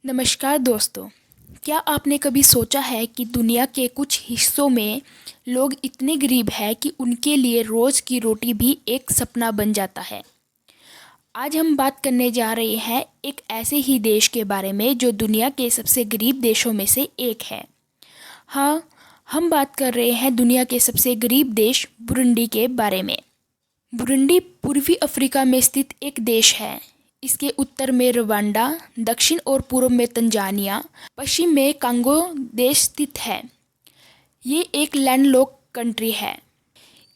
नमस्कार दोस्तों। क्या आपने कभी सोचा है कि दुनिया के कुछ हिस्सों में लोग इतने गरीब हैं कि उनके लिए रोज़ की रोटी भी एक सपना बन जाता है। आज हम बात करने जा रहे हैं एक ऐसे ही देश के बारे में जो दुनिया के सबसे गरीब देशों में से एक है। हाँ, हम बात कर रहे हैं दुनिया के सबसे गरीब देश बुरुंडी के बारे में। बुरुंडी पूर्वी अफ्रीका में स्थित एक देश है। इसके उत्तर में रवांडा, दक्षिण और पूर्व में तंजानिया, पश्चिम में कांगो देश स्थित है। ये एक लैंडलॉक्ड कंट्री है।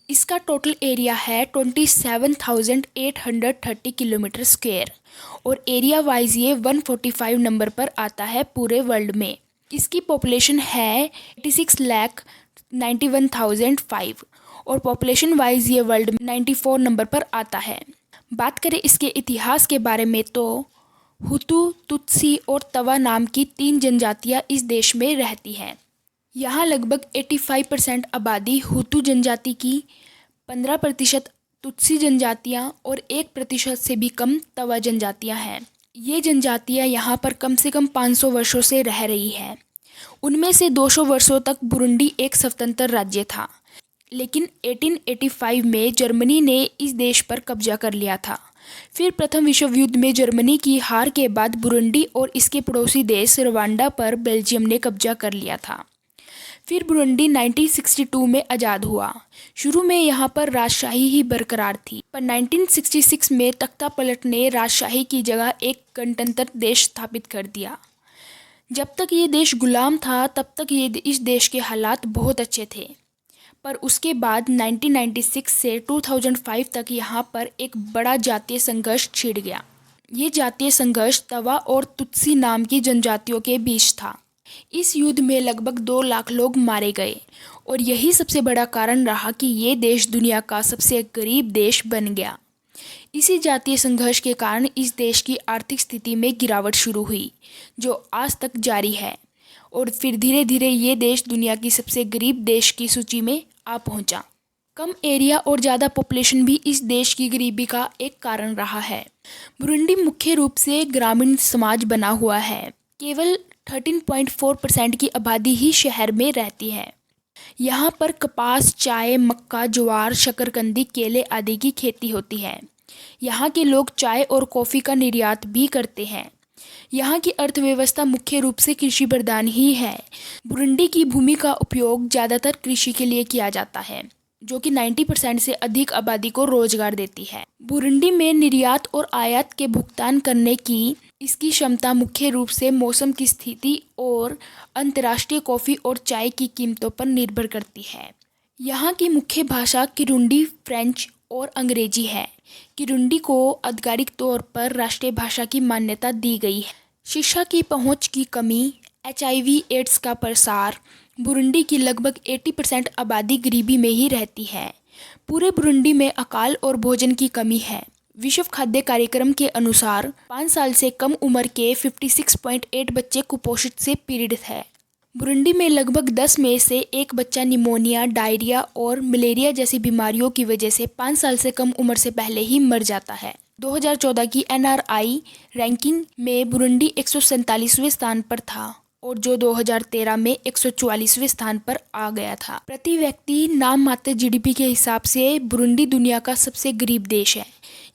इसका टोटल एरिया है 27,830 किलोमीटर स्क्वायर और एरिया वाइज ये 145 नंबर पर आता है पूरे वर्ल्ड में। इसकी पॉपुलेशन है 86,91,005 और पॉपुलेशन वाइज ये वर्ल्ड में 94 नंबर पर आता है। बात करें इसके इतिहास के बारे में तो हुतू, तुत्सी और तवा नाम की 3 जनजातियां इस देश में रहती हैं। यहाँ लगभग 85% आबादी हुतू जनजाति की, 15% तुत्सी जनजातियाँ और 1% से भी कम तवा जनजातियाँ हैं। ये जनजातियाँ यहाँ पर कम से कम 500 वर्षों से रह रही हैं। उनमें से 200 वर्षों तक बुरुंडी एक स्वतंत्र राज्य था, लेकिन 1885 में जर्मनी ने इस देश पर कब्जा कर लिया था। फिर प्रथम विश्व युद्ध में जर्मनी की हार के बाद बुरुंडी और इसके पड़ोसी देश रवांडा पर बेल्जियम ने कब्जा कर लिया था। फिर बुरुंडी 1962 में आज़ाद हुआ। शुरू में यहाँ पर राजशाही ही बरकरार थी, पर 1966 में तख्ता पलट ने राजशाही की जगह एक गणतंत्र देश स्थापित कर दिया। जब तक ये देश गुलाम था तब तक इस देश के हालात बहुत अच्छे थे, पर उसके बाद 1996 से 2005 तक यहाँ पर एक बड़ा जातीय संघर्ष छिड़ गया। ये जातीय संघर्ष तवा और तुत्सी नाम की जनजातियों के बीच था। इस युद्ध में लगभग 2 लाख लोग मारे गए और यही सबसे बड़ा कारण रहा कि ये देश दुनिया का सबसे गरीब देश बन गया। इसी जातीय संघर्ष के कारण इस देश की आर्थिक स्थिति में गिरावट शुरू हुई, जो आज तक जारी है, और फिर धीरे धीरे ये देश दुनिया की सबसे गरीब देश की सूची में आ पहुंचा। कम एरिया और ज़्यादा पॉपुलेशन भी इस देश की गरीबी का एक कारण रहा है। बुरुंडी मुख्य रूप से ग्रामीण समाज बना हुआ है। केवल 13.4% की आबादी ही शहर में रहती है। यहाँ पर कपास, चाय, मक्का, ज्वार, शकरकंदी, केले आदि की खेती होती है। यहाँ के लोग चाय और कॉफ़ी का निर्यात भी करते हैं। यहाँ की अर्थव्यवस्था मुख्य रूप से कृषि प्रधान ही है। बुरुंडी की भूमि का उपयोग ज़्यादातर कृषि के लिए किया जाता है, जो कि 90% से अधिक आबादी को रोजगार देती है। बुरुंडी में निर्यात और आयात के भुगतान करने की इसकी क्षमता मुख्य रूप से मौसम की स्थिति और अंतर्राष्ट्रीय कॉफ़ी और चाय की कीमतों पर निर्भर करती है। यहाँ की मुख्य भाषा किरुंडी, फ्रेंच और अंग्रेजी है। किरुंडी को आधिकारिक तौर पर राष्ट्रीय भाषा की मान्यता दी गई है। शिक्षा की पहुँच की कमी, HIV एड्स का प्रसार, बुरुंडी की लगभग 80% आबादी गरीबी में ही रहती है। पूरे बुरुंडी में अकाल और भोजन की कमी है। विश्व खाद्य कार्यक्रम के अनुसार 5 साल से कम उम्र के 56.8 बच्चे कुपोषित से पीड़ित है। बुरुंडी में लगभग 10 में से 1 बच्चा निमोनिया, डायरिया और मलेरिया जैसी बीमारियों की वजह से 5 साल से कम उम्र से पहले ही मर जाता है। 2014 की NRI रैंकिंग में बुरुंडी 147वें स्थान पर था और जो 2013 में 144वें स्थान पर आ गया था। प्रति व्यक्ति नाम मात्र GDP के हिसाब से बुरुंडी दुनिया का सबसे गरीब देश है।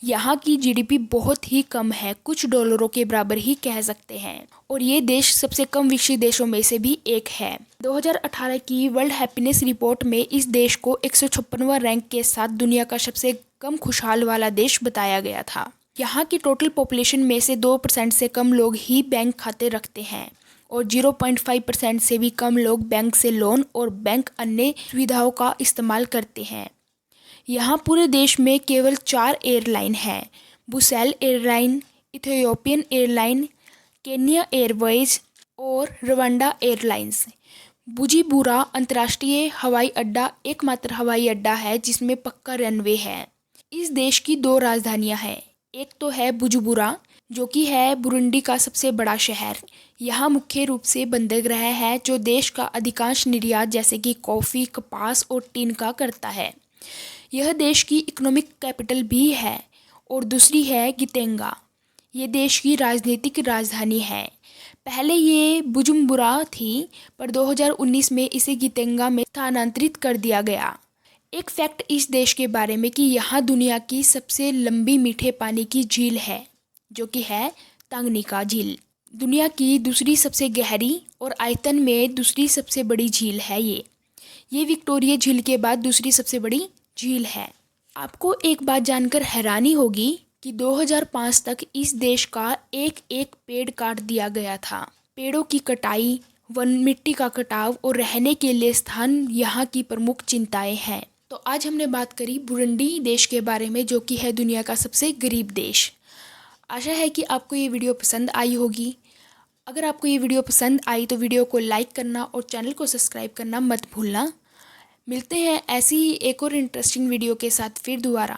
यहाँ की GDP बहुत ही कम है, कुछ डॉलरों के बराबर ही कह सकते हैं, और ये देश सबसे कम विकसित देशों में से भी एक है। 2018 की वर्ल्ड हैप्पीनेस रिपोर्ट में इस देश को 156वां रैंक के साथ दुनिया का सबसे कम खुशहाल वाला देश बताया गया था। यहाँ की टोटल पॉपुलेशन में से 2% से कम लोग ही बैंक खाते रखते हैं और 0.5% से भी कम लोग बैंक से लोन और बैंक अन्य सुविधाओं का इस्तेमाल करते हैं। यहाँ पूरे देश में केवल 4 एयरलाइन हैं: bushel airline, Ethiopian airline, Kenya Airways और रवांडा एयरलाइंस। बुजीबुरा अंतर्राष्ट्रीय हवाई अड्डा एकमात्र हवाई अड्डा है जिसमें पक्का रनवे है। इस देश की 2 राजधानियाँ हैं। एक तो है बुजुबुरा, जो कि है बुरुंडी का सबसे बड़ा शहर। यहाँ मुख्य रूप से बंदरगाह है जो देश का अधिकांश निर्यात जैसे कि कॉफ़ी, कपास और टीन का करता है। यह देश की इकोनॉमिक कैपिटल भी है। और दूसरी है गितेंगा। ये देश की राजनीतिक राजधानी है। पहले ये बुजुम्बुरा थी, पर 2019 में इसे गेटेंगा में स्थानांतरित कर दिया गया। एक फैक्ट इस देश के बारे में कि यहाँ दुनिया की सबसे लंबी मीठे पानी की झील है, जो कि है तांगनीका झील। दुनिया की दूसरी सबसे गहरी और आयतन में दूसरी सबसे बड़ी झील है ये विक्टोरिया झील के बाद दूसरी सबसे बड़ी झील है। आपको एक बात जानकर हैरानी होगी कि 2005 तक इस देश का एक एक पेड़ काट दिया गया था। पेड़ों की कटाई, वन मिट्टी का कटाव और रहने के लिए स्थान यहाँ की प्रमुख चिंताएं हैं। तो आज हमने बात करी बुरुंडी देश के बारे में, जो कि है दुनिया का सबसे गरीब देश। आशा है कि आपको ये वीडियो पसंद आई होगी। अगर आपको ये वीडियो पसंद आई तो वीडियो को लाइक करना और चैनल को सब्सक्राइब करना मत भूलना। मिलते हैं ऐसी ही एक और इंटरेस्टिंग वीडियो के साथ फिर दोबारा।